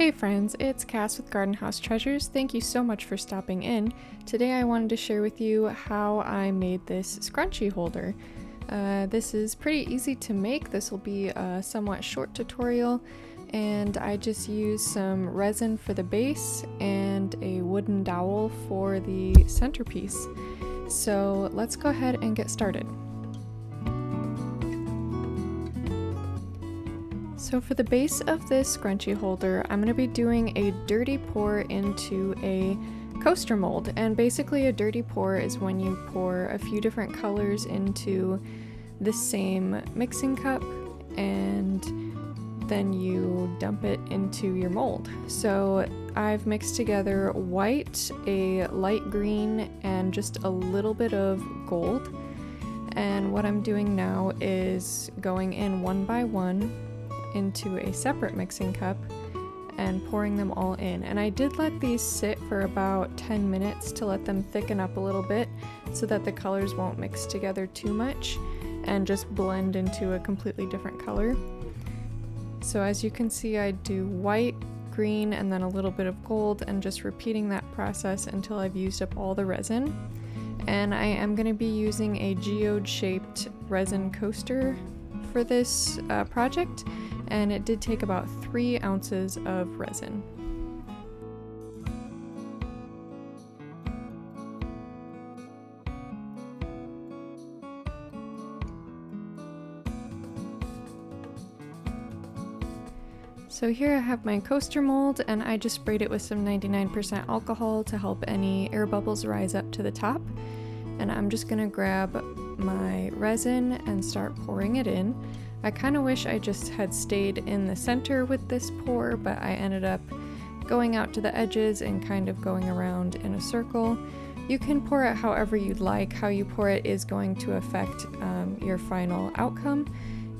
Hey friends, it's Cass with Garden House Treasures. Thank you so much for stopping in. Today I wanted to share with you how I made this scrunchie holder. This is pretty easy to make. This will be a somewhat short tutorial, and I just used some resin for the base and a wooden dowel for the centerpiece. So let's go ahead and get started. So for the base of this scrunchie holder, I'm going to be doing a dirty pour into a coaster mold. And basically a dirty pour is when you pour a few different colors into the same mixing cup and then you dump it into your mold. So I've mixed together white, a light green, and just a little bit of gold. And what I'm doing now is going in one by one into a separate mixing cup and pouring them all in. And I did let these sit for about 10 minutes to let them thicken up a little bit so that the colors won't mix together too much and just blend into a completely different color. So as you can see, I do white, green, and then a little bit of gold, and just repeating that process until I've used up all the resin. And I am going to be using a geode shaped resin coaster for this project, and it did take about 3 ounces of resin. So here I have my coaster mold, and I just sprayed it with some 99% alcohol to help any air bubbles rise up to the top. And I'm just gonna grab my resin and start pouring it in. I kind of wish I just had stayed in the center with this pour, but I ended up going out to the edges and kind of going around in a circle. You can pour it however you'd like. How you pour it is going to affect your final outcome.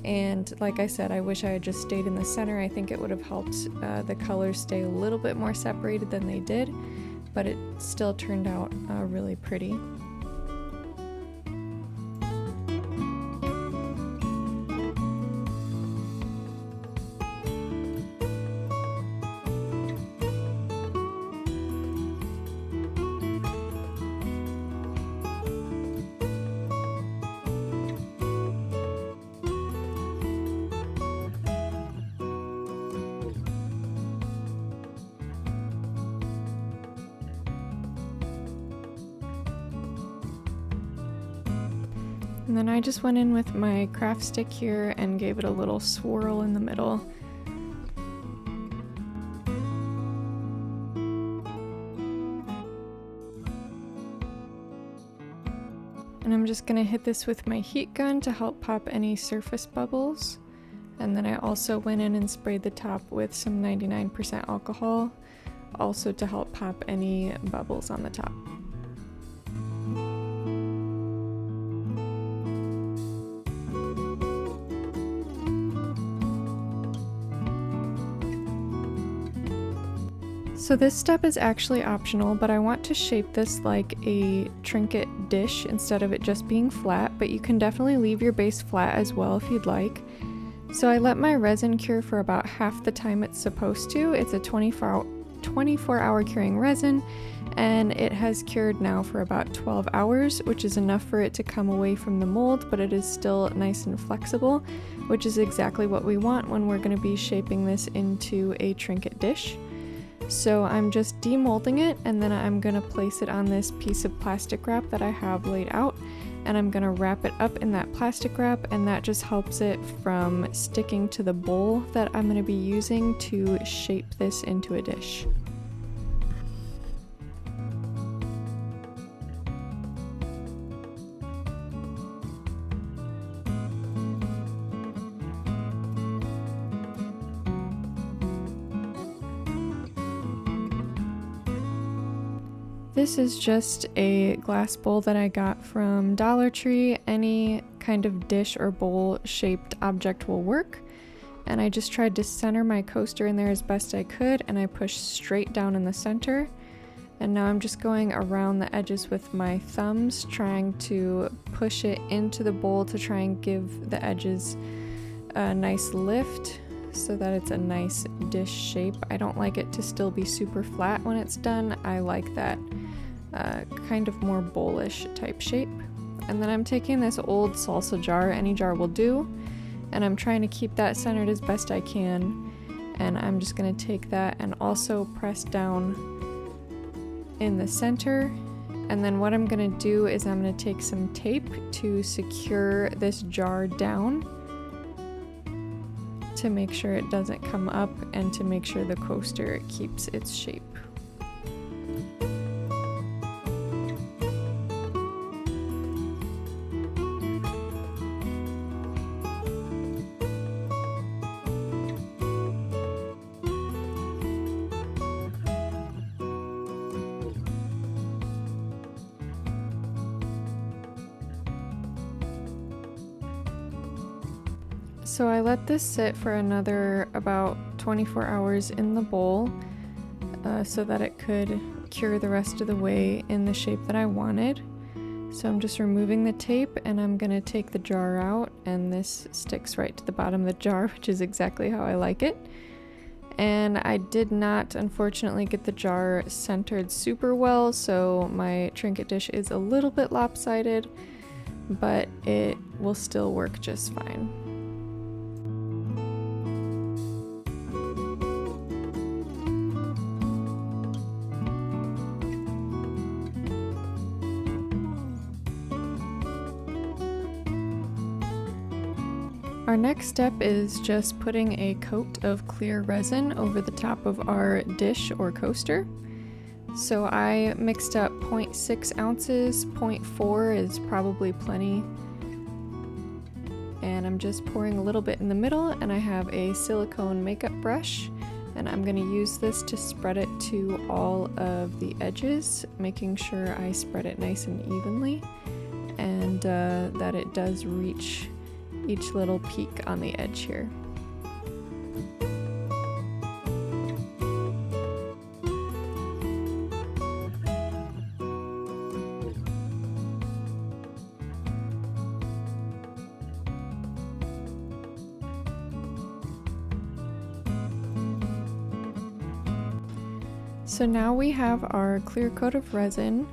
And like I said, I wish I had just stayed in the center. I think it would have helped the colors stay a little bit more separated than they did, but it still turned out really pretty. And then I just went in with my craft stick here and gave it a little swirl in the middle. And I'm just going to hit this with my heat gun to help pop any surface bubbles. And then I also went in and sprayed the top with some 99% alcohol, also to help pop any bubbles on the top. So this step is actually optional, but I want to shape this like a trinket dish instead of it just being flat, but you can definitely leave your base flat as well if you'd like. So I let my resin cure for about half the time it's supposed to. It's a 24-hour curing resin, and it has cured now for about 12 hours, which is enough for it to come away from the mold, but it is still nice and flexible, which is exactly what we want when we're going to be shaping this into a trinket dish. So I'm just demolding it, and then I'm going to place it on this piece of plastic wrap that I have laid out, and I'm going to wrap it up in that plastic wrap, and that just helps it from sticking to the bowl that I'm going to be using to shape this into a dish. This is just a glass bowl that I got from Dollar Tree. Any kind of dish or bowl shaped object will work. And I just tried to center my coaster in there as best I could, and I pushed straight down in the center. And now I'm just going around the edges with my thumbs, trying to push it into the bowl to try and give the edges a nice lift so that it's a nice dish shape. I don't like it to still be super flat when it's done. I like that kind of more bowl-ish type shape. And then I'm taking this old salsa jar, any jar will do, and I'm trying to keep that centered as best I can. And I'm just going to take that and also press down in the center. And then what I'm going to do is I'm going to take some tape to secure this jar down to make sure it doesn't come up and to make sure the coaster keeps its shape. So I let this sit for another about 24 hours in the bowl so that it could cure the rest of the way in the shape that I wanted. So I'm just removing the tape and I'm gonna take the jar out, and this sticks right to the bottom of the jar, which is exactly how I like it. And I did not, unfortunately, get the jar centered super well, so my trinket dish is a little bit lopsided, but it will still work just fine. Our next step is just putting a coat of clear resin over the top of our dish or coaster. So I mixed up 0.6 ounces, 0.4 is probably plenty. And I'm just pouring a little bit in the middle, and I have a silicone makeup brush, and I'm going to use this to spread it to all of the edges, making sure I spread it nice and evenly, and that it does reach each little peak on the edge here. So now we have our clear coat of resin,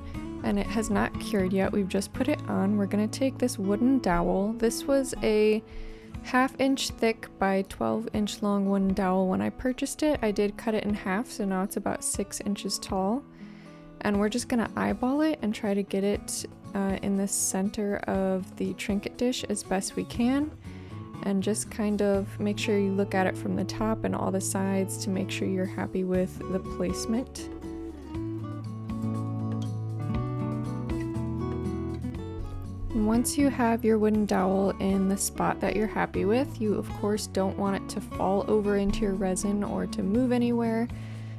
and it has not cured yet. We've just put it on. We're going to take this wooden dowel. This was a 1/2 inch thick by 12 inch long wooden dowel when I purchased it. I did cut it in half, so now it's about 6 inches tall. And we're just going to eyeball it and try to get it in the center of the trinket dish as best we can. And just kind of make sure you look at it from the top and all the sides to make sure you're happy with the placement. Once you have your wooden dowel in the spot that you're happy with, you of course don't want it to fall over into your resin or to move anywhere,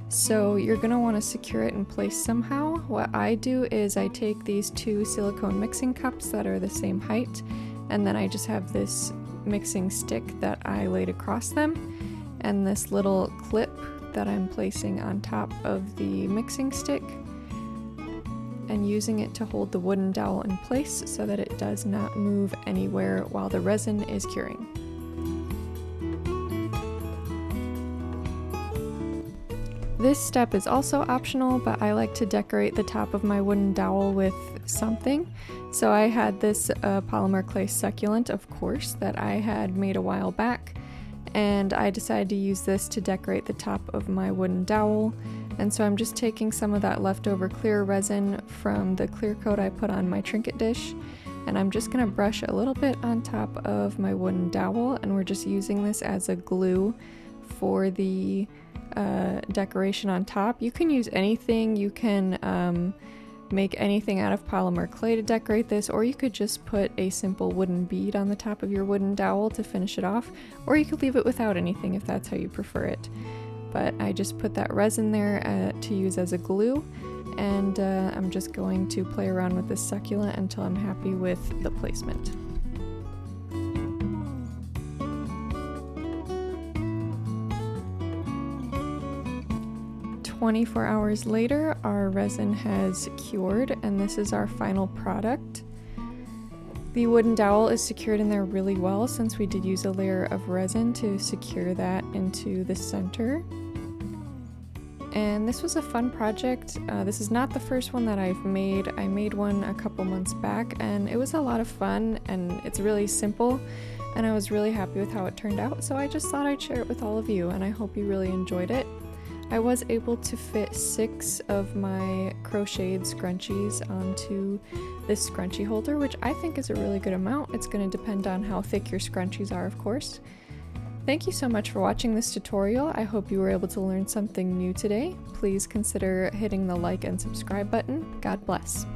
so you're going to want to secure it in place somehow. What I do is I take these 2 silicone mixing cups that are the same height, and then I just have this mixing stick that I laid across them, and this little clip that I'm placing on top of the mixing stick, and using it to hold the wooden dowel in place so that it does not move anywhere while the resin is curing. This step is also optional, but I like to decorate the top of my wooden dowel with something. So I had this polymer clay succulent, of course, that I had made a while back, and I decided to use this to decorate the top of my wooden dowel. And so I'm just taking some of that leftover clear resin from the clear coat I put on my trinket dish, and I'm just going to brush a little bit on top of my wooden dowel, and we're just using this as a glue for the decoration on top. You can use anything. You can make anything out of polymer clay to decorate this, or you could just put a simple wooden bead on the top of your wooden dowel to finish it off, or you could leave it without anything if that's how you prefer it. But I just put that resin there to use as a glue, and I'm just going to play around with this succulent until I'm happy with the placement. "24 hours later, our resin has cured, and this is our final product. The wooden dowel is secured in there really well since we did use a layer of resin to secure that into the center. And this was a fun project. This is not the first one that I've made. I made one a couple months back and it was a lot of fun, and it's really simple and I was really happy with how it turned out, so I just thought I'd share it with all of you, and I hope you really enjoyed it. I was able to fit 6 of my crocheted scrunchies onto this scrunchie holder, which I think is a really good amount. It's going to depend on how thick your scrunchies are, of course. Thank you so much for watching this tutorial. I hope you were able to learn something new today. Please consider hitting the like and subscribe button. God bless.